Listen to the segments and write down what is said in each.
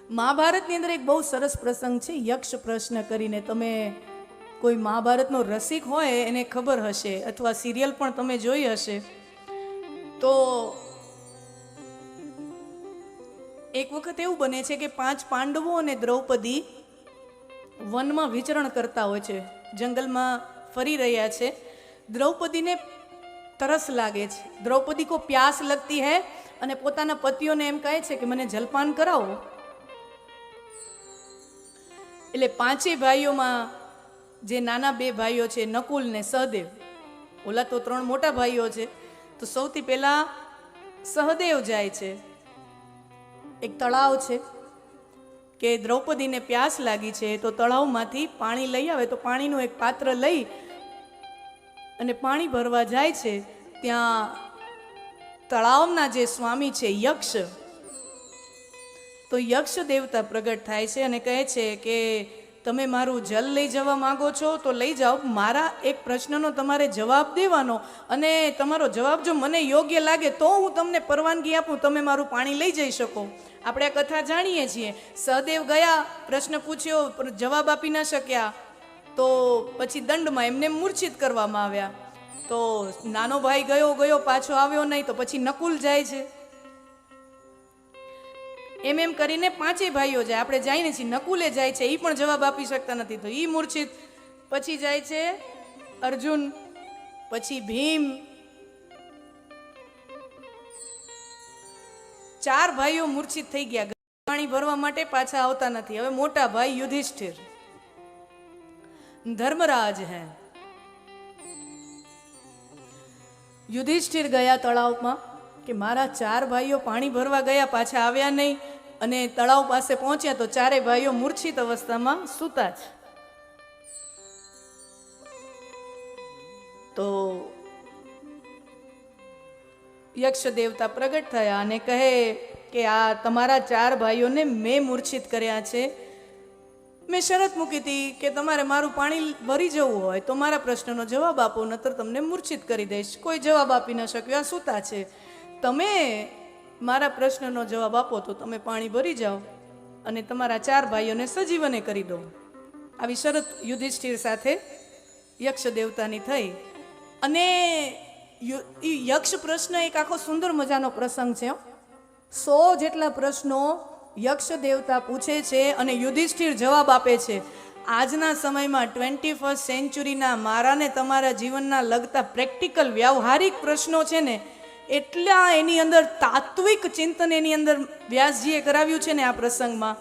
મહાભારતની અંદર એક બહુ સરસ પ્રસંગ છે, યક્ષ પ્રશ્ન કરીને. તમે કોઈ મહાભારતનો રસિક હોય એને ખબર હશે, અથવા સિરિયલ પણ તમે જોઈ હશે. તો એક વખત એવું બને છે કે 5 પાંડવો અને દ્રૌપદી વનમાં વિચરણ કરતા હોય છે, જંગલમાં ફરી રહ્યા છે. દ્રૌપદીને તરસ લાગે છે, દ્રૌપદી કો પ્યાસ લગતી હૈ અને પોતાના પતિઓને એમ કહે છે કે મને જલપાન કરાવો. એટલે 5 ભાઈઓમાં જે નાના 2 ભાઈઓ છે, નકુલ ને સહદેવ, ઓલા તો 3 મોટા ભાઈઓ છે. તો સૌથી પહેલા સહદેવ જાય છે. એક તળાવ છે કે દ્રૌપદીને પ્યાસ લાગી છે, તો તળાવમાંથી પાણી લઈ આવે. તો પાણીનું એક પાત્ર લઈ અને પાણી ભરવા જાય છે. ત્યાં તળાવના જે સ્વામી છે યક્ષ, તો યક્ષ દેવતા પ્રગટ થાય છે અને કહે છે કે તમે મારું જલ લઈ જવા માંગો છો તો લઈ જાઓ, મારા એક પ્રશ્નનો તમારે જવાબ દેવાનો, અને તમારો જવાબ જો મને યોગ્ય લાગે તો હું તમને પરવાનગી આપું, તમે મારું પાણી લઈ જઈ શકો. આપણે આ કથા જાણીએ છીએ. સહદેવ ગયા, પ્રશ્ન પૂછ્યો, જવાબ આપી ન શક્યા, તો પછી દંડમાં એમને મૂર્છિત કરવામાં આવ્યા. તો નાનો ભાઈ ગયો પાછો આવ્યો નહીં, તો પછી નકુલ જાય છે. એમ કરીને 5 ભાઈઓ જાય. આપણે જઈને છીએ, નકુલે જાય છે, એ પણ જવાબ આપી શકતા નથી, તો એ મૂર્છિત. પછી જાય છે અર્જુન, પછી ભીમ. 4 ભાઈઓ મૂર્છિત થઈ ગયા, પાણી ભરવા માટે પાછા આવતા નથી. હવે મોટા ભાઈ યુધિષ્ઠિર, ધર્મરાજ હે. યુધિષ્ઠિર ગયા તળાવમાં કે મારા 4 ભાઈઓ પાણી ભરવા ગયા, પાછા આવ્યા નહીં, અને તળાવ પાસે પહોંચ્યા તો 4 ભાઈઓ મૂર્છિત અવસ્થામાં સૂતા છે. તો યક્ષ દેવતા પ્રગટ થયા અને કહે કે આ તમારા 4 ભાઈઓને મેં મૂર્છિત કર્યા છે. મેં શરત મૂકી હતી કે તમારે મારું પાણી ભરી જવું હોય તો મારા પ્રશ્નનો જવાબ આપો, નતર તમને મૂર્છિત કરી દઈશ. કોઈ જવાબ આપી ન શક્યો, આ સૂતા છે. તમે મારા પ્રશ્નનો જવાબ આપો તો તમે પાણી ભરી જાઓ અને તમારા 4 ભાઈઓને સજીવને કરી દો. આવી શરત યુધિષ્ઠિર સાથે યક્ષ દેવતાની થઈ. અને યક્ષ પ્રશ્ન એક આખો સુંદર મજાનો પ્રસંગ છે. 100 જેટલા પ્રશ્નો યક્ષ દેવતા પૂછે છે અને યુધિષ્ઠિર જવાબ આપે છે. આજના સમયમાં 21st સેન્ચુરીના મારા ને તમારા જીવનના લગતા પ્રેક્ટિકલ વ્યવહારિક પ્રશ્નો છે ને, એટલા એની અંદર તાત્વિક ચિંતન એની અંદર વ્યાસજીએ કરાવ્યું છે ને આ પ્રસંગમાં.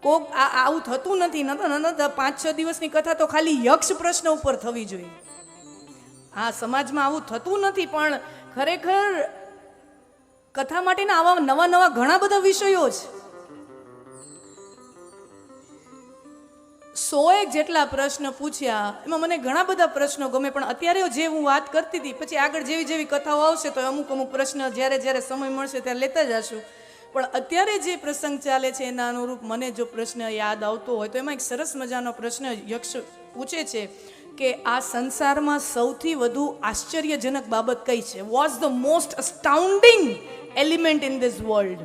કોક આવું થતું નથી. 5-6 દિવસની કથા તો ખાલી યક્ષ પ્રશ્ન ઉપર થવી જોઈએ. આ સમાજમાં આવું થતું નથી, પણ ખરેખર કથા માટેના આવા નવા ઘણા બધા વિષયો છે. 100 જેટલા પ્રશ્ન પૂછ્યા. એમાં મને ઘણા બધા પ્રશ્નો ગમે, પણ અત્યારે જે હું વાત કરતી હતી, પછી આગળ જેવી કથાઓ આવશે તો અમુક પ્રશ્ન જ્યારે સમય મળશે ત્યારે લેતા જશું. પણ અત્યારે જે પ્રસંગ ચાલે છે એના અનુરૂપ મને જો પ્રશ્ન યાદ આવતો હોય તો એમાં એક સરસ મજાનો પ્રશ્ન યક્ષ પૂછે છે કે આ સંસારમાં સૌથી વધુ આશ્ચર્યજનક બાબત કઈ છે? What's the most astounding element in this world?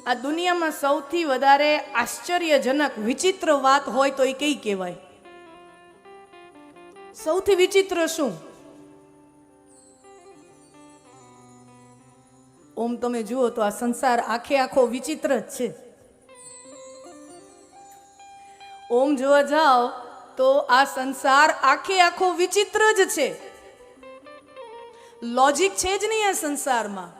આ દુનિયામાં સૌથી વધારે આશ્ચર્યજનક વિચિત્ર વાત હોય તો એ કઈ કહેવાય? સૌથી વિચિત્ર શું? ઓમ તમે જુઓ તો આ સંસાર આખો વિચિત્ર જ છે. ઓમ જોવા જાઓ તો આ સંસાર આખો વિચિત્ર જ છે. લોજિક છે જ નહીં આ સંસારમાં.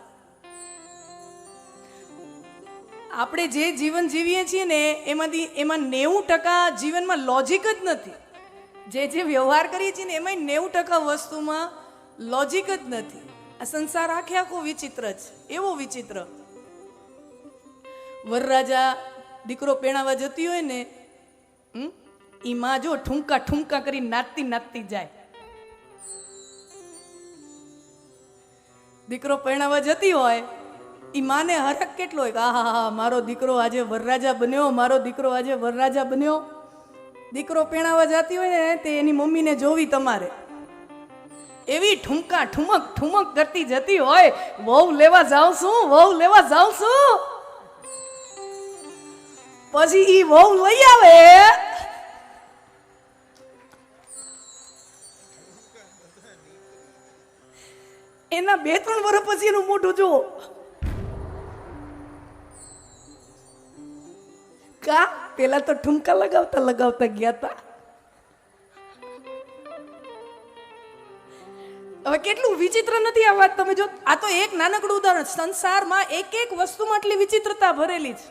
આપણે જે જીવન જીવીએ છીએ ને એમાં 90% જીવનમાં લોજિક જ નથી. જે વ્યવહાર કરીએ છીએ ને એમાં 90% વસ્તુમાં લોજિક જ નથી. આ સંસાર આખો વિચિત્ર છે. એવો વિચિત્ર. વરરાજા દીકરો પેણાવા જતી હોય ને, ઈ માં જો ઠુમકા કરી નાચતી જાય. દીકરો પેણાવા જતી હોય, ઈ માને હરખ કેટલો હોય કે આહા મારો દીકરો આજે વરરાજા બન્યો, મારો દીકરો આજે વરરાજા બન્યો. દીકરો પેણાવા જતી હોય ને તે એની મમ્મીને જોવી તમારે, એવી ઠુમક કરતી જતી હોય, વહુ લેવા જાઉં છું. પછી ઈ વહુ લઈ આવે. એના 2-3 વર્ષ પછી એનું મોઢું જુઓ. કા પેલા તો ઠુમકા લગાવતા લગાવતા ગયા હતા. હવે કેટલું વિચિત્ર નથી આ વાત. તમે જો, આ તો એક નાનકડું ઉદાહરણ. સંસારમાં એક એક વસ્તુમાં આટલી વિચિત્રતા ભરેલી છે.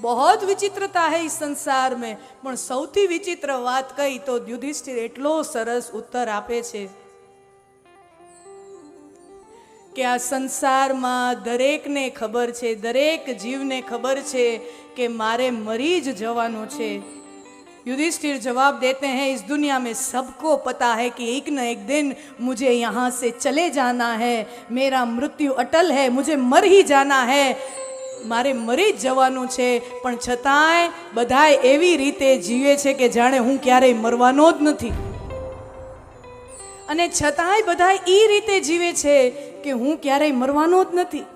बहुत विचित्रता है इस संसार में. પણ સૌથી વિચિત્ર વાત કઈ તો યુધિષ્ઠિર એટલો સરસ ઉત્તર આપે છે કે આ સંસારમાં દરેકને ખબર છે, દરેક જીવને ખબર છે કે મારે મરી જ જવાનું છે. युधिष्ठिर जवाब देते हैं इस दुनिया में सबको पता है कि एक न एक दिन मुझे यहाँ से चले जाना है, मेरा मृत्यु अटल है, मुझे मर ही जाना है, મારે મરી જ જવાનું છે. પણ છતાંય બધાય એવી રીતે જીવે છે કે જાણે હું ક્યારેય મરવાનો જ નથી. અને છતાંય બધાય એ રીતે જીવે છે કે હું ક્યારેય મરવાનો જ નથી.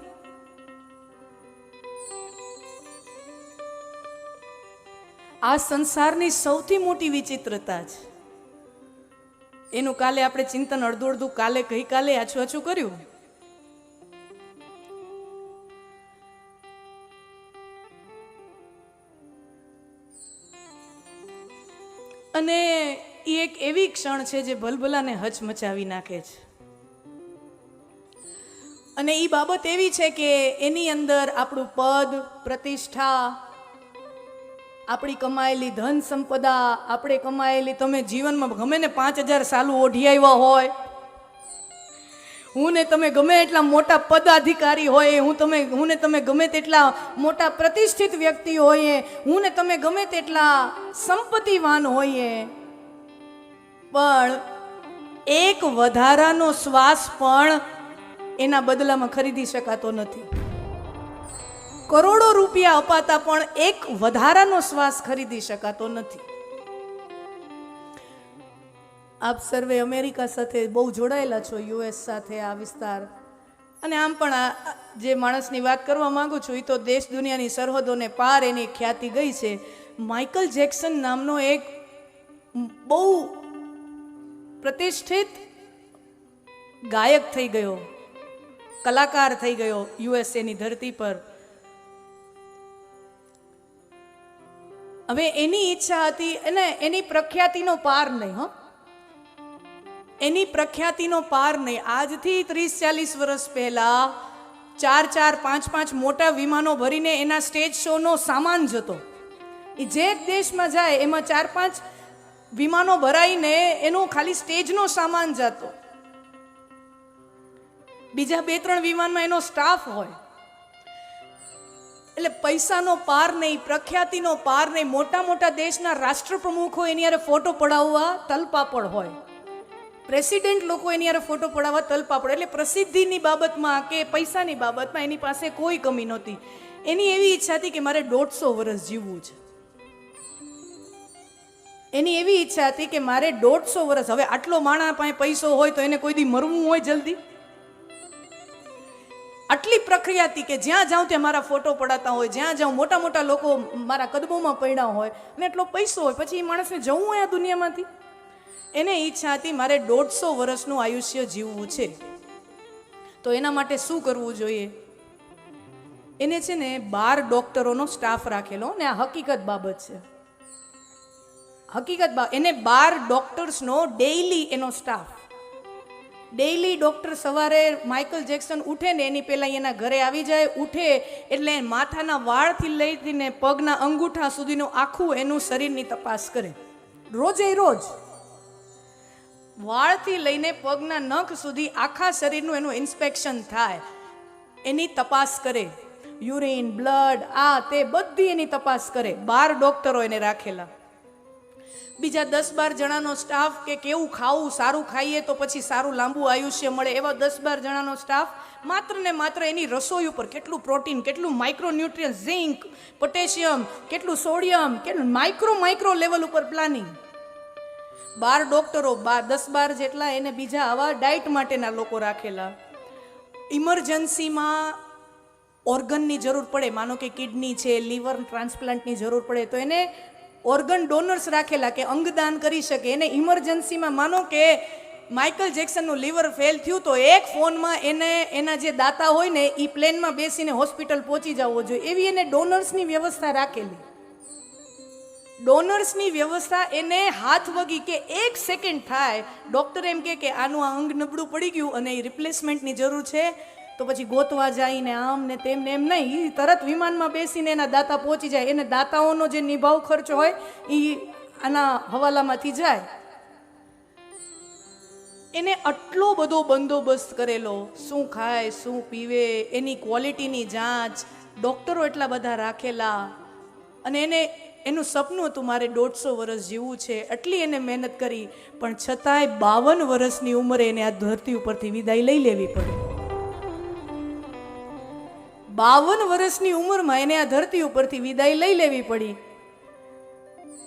આ સંસારની સૌથી મોટી વિચિત્રતા છે. એનું કાલે આપણે ચિંતન અડધું કાલે ગઈકાલે આછું કર્યું. અને એ એક એવી ક્ષણ છે જે ભલભલાને હચમચાવી નાખે છે. અને એ બાબત એવી છે કે એની અંદર આપણું પદ, પ્રતિષ્ઠા, આપણી કમાયેલી ધન સંપદા, આપણે કમાયેલી, તમે જીવનમાં ગમે ને 5000 સાલું ઓઢી આવ્યા હોય, હું ને તમે ગમે એટલા મોટા પદાધિકારી હોય, હું ને તમે ગમે તેટલા મોટા પ્રતિષ્ઠિત વ્યક્તિ હોઈએ, હું ને તમે ગમે તેટલા સંપત્તિવાન હોઈએ, પણ એક વધારાનો શ્વાસ પણ એના બદલામાં ખરીદી શકાતો નથી. કરોડો રૂપિયા અપાતા પણ એક વધારાનો શ્વાસ ખરીદી શકાતો નથી. આપ સર્વે અમેરિકા સાથે બહુ જોડાયેલા છો, યુએસ સાથે, આ વિસ્તાર. અને આમ પણ આ જે માણસની વાત કરવા માંગુ છું એ તો દેશ દુનિયાની સરહદોને પાર એની ખ્યાતિ ગઈ છે. માઇકલ જેક્સન નામનો એક બહુ પ્રતિષ્ઠિત ગાયક થઈ ગયો, કલાકાર થઈ ગયો યુએસએની ધરતી પર. હવે એની ઈચ્છા હતી, અને એની પ્રખ્યાતિનો પાર નહીં, એની પ્રખ્યાતિનો પાર નહીં. આજથી 30-40 વર્ષ પહેલા 4-5 મોટા વિમાનો ભરીને એના સ્ટેજ શોનો સામાન જતો. એ જે દેશમાં જાય એમાં 4-5 વિમાનો ભરાઈને એનો ખાલી સ્ટેજનો સામાન જતો. બીજા 2-3 વિમાનમાં એનો સ્ટાફ હોય. એટલે પૈસાનો પાર નહીં, પ્રખ્યાતિનો પાર નહીં. મોટા મોટા દેશના રાષ્ટ્રપ્રમુખો એની હારે ફોટો પડાવવા તલપાપડ હોય, પ્રેસિડેન્ટ લોકો એની હારે ફોટો પડાવવા તલપાપડ. એટલે પ્રસિદ્ધિની બાબતમાં કે પૈસાની બાબતમાં એની પાસે કોઈ કમી નહોતી. એની એવી ઈચ્છા હતી કે મારે 150 વર્ષ જીવવું છે. એની એવી ઈચ્છા હતી કે મારે 150 વર્ષ. હવે આટલો માણસ પાસે પૈસો હોય તો એને કોઈ દી મરવું હોય જલ્દી? આટલી પ્રક્રિયા હતી કે જ્યાં જાઉં ત્યાં મારા ફોટો પડાતા હોય, જ્યાં જાઉં મોટા મોટા લોકો મારા કદમોમાં પડ્યા હોય, અને એટલો પૈસો હોય, પછી એ માણસને જવું હોય આ દુનિયામાંથી. એને ઈચ્છા હતી મારે 150 વર્ષનું આયુષ્ય જીવવું છે. તો એના માટે શું કરવું જોઈએ? એને છે ને 12 ડોક્ટરોનો સ્ટાફ રાખેલો. ને આ હકીકત બાબત છે, એને 12 ડોક્ટર્સનો ડેઈલી એનો સ્ટાફ. ડેઈલી ડોક્ટર સવારે માઇકલ જેક્સન ઉઠે ને એની પહેલાં એના ઘરે આવી જાય. ઉઠે એટલે માથાના વાળથી લઈને પગના અંગૂઠા સુધીનું આખું એનું શરીરની તપાસ કરે. રોજે રોજ વાળથી લઈને પગના નખ સુધી આખા શરીરનું એનું ઇન્સ્પેક્શન થાય, એની તપાસ કરે. યુરિન, બ્લડ, આ તે બધી એની તપાસ કરે. 12 ડોક્ટરો એને રાખેલા. બીજા 10-12 જણાનો સ્ટાફ કે કેવું ખાવું, સારું ખાઈએ તો પછી સારું લાંબુ આયુષ્ય મળે, એવા 10-12 જણાનો સ્ટાફ માત્ર ને માત્ર એની રસોઈ ઉપર કેટલું પ્રોટીન, કેટલું માઇક્રોન્યુટ્રિયન્ટ, ઝિંક, પોટેશિયમ, કેટલું સોડિયમ, કેટલું માઇક્રો લેવલ ઉપર પ્લાનિંગ. 12 ડોક્ટરો, 10-12 જેટલા એને બીજા આવા ડાયટ માટેના લોકો રાખેલા. ઇમરજન્સીમાં ઓર્ગનની જરૂર પડે, માનો કે કિડની છે, લીવર ટ્રાન્સપ્લાન્ટની જરૂર પડે, તો એને ઓર્ગન ડોનર્સ રાખેલા કે અંગદાન કરી શકે. એને ઇમરજન્સીમાં માનો કે માઇકલ જેક્સનનું લીવર ફેલ થયું તો એક ફોનમાં એને એના જે દાતા હોય ને એ પ્લેનમાં બેસીને હોસ્પિટલ પહોંચી જવો જોઈએ. એવી એને ડોનર્સની વ્યવસ્થા રાખેલી. ડોનર્સની વ્યવસ્થા એને હાથ વગી કે 1 સેકન્ડ થાય, ડૉક્ટર એમ કે આનું આ અંગ નબળું પડી ગયું અને એ રિપ્લેસમેન્ટની જરૂર છે, તો પછી ગોતવા જઈને આમ ને તેમ ને એમ નહીં, એ તરત વિમાનમાં બેસીને એના દાતા પહોંચી જાય. એને દાતાઓનો જે નિભાવ ખર્ચ હોય એ આના હવાલામાંથી જાય. એને આટલો બધો બંદોબસ્ત કરેલો, શું ખાય શું પીવે, એની ક્વોલિટીની જાંચ, ડૉક્ટરો એટલા બધા રાખેલા. અને એનું સપનું હતું મારે 150 વર્ષ જીવવું છે, એટલી એને મહેનત કરી, પણ છતાંય 52 વર્ષની ઉંમરે એને આ ધરતી ઉપરથી વિદાય લઈ લેવી પડી. 52 વર્ષની ઉંમરમાં એને આ ધરતી ઉપરથી વિદાય લઈ લેવી પડી.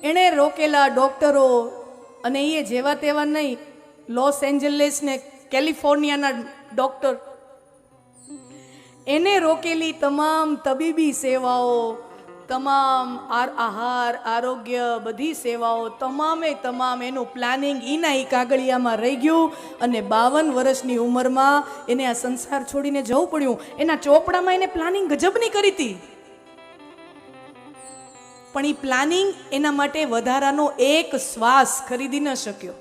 એણે રોકેલા ડૉક્ટરો, અને એ જેવા તેવા નહીં, લોસ એન્જલસ ને કેલિફોર્નિયાના ડૉક્ટર, એને રોકેલી તમામ તબીબી સેવાઓ, તમામ આહાર આરોગ્ય બધી સેવાઓ, તમામ એનું પ્લાનિંગ એના કાગળિયામાં રહી ગયું. અને 52 વર્ષની ઉંમરમાં એને આ સંસાર છોડીને જવું પડ્યું. એના ચોપડામાં એને પ્લાનિંગ ગજબની કરી હતી, પણ એ પ્લાનિંગ એના માટે વધારાનો એક શ્વાસ ખરીદી ન શક્યો.